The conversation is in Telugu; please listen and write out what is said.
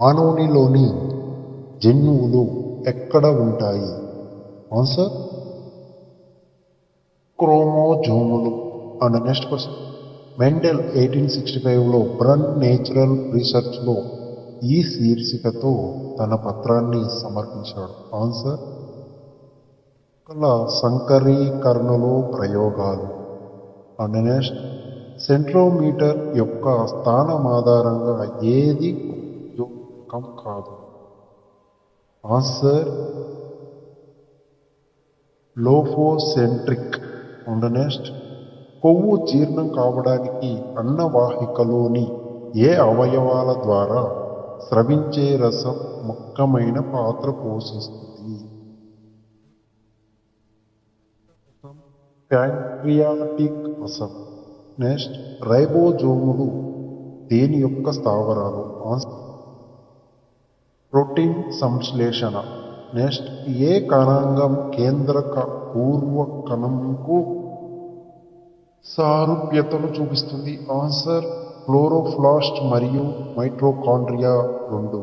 మానవునిలోని జన్యువులు ఎక్కడ ఉంటాయి? ఆన్సర్ క్రోమోజోములు. అండ్ నెక్స్ట్ క్వశ్చన్, మెండెల్ 1865లో బ్రన్ నేచురల్ రీసెర్చ్లో ఈ శీర్షికతో తన పత్రాన్ని సమర్పించాడు. ఆన్సర్ సంకరీకరణలో ప్రయోగాలు. అండ్ నెక్స్ట్, సెంట్రోమీటర్ యొక్క స్థానం ఆధారంగా ఏది ఉపయోగం కాదు? ఆన్సర్ లోఫోసెంట్రిక్. అండ్ నెక్స్ట్, కొవ్వు జీర్ణం కావడానికి అన్నవాహికలోని ఏ అవయవాల ద్వారా స్రవించే రసం ముఖ్యమైన పాత్ర పోషిస్తుంది? ప్యాంక్రియాటిక్ రసం. నెక్స్ట్, రైబోజోములు దేని యొక్క స్థావరాలు? ఆన్సర్ ప్రోటీన్ సంశ్లేషణ. నెక్స్ట్, ఏ కణాంగం కేంద్రక పూర్వ కణంకు సారూప్యతను చూపిస్తుంది? ఆన్సర్ క్లోరోప్లాస్ట్ మరియు మైటోకాండ్రియా 2.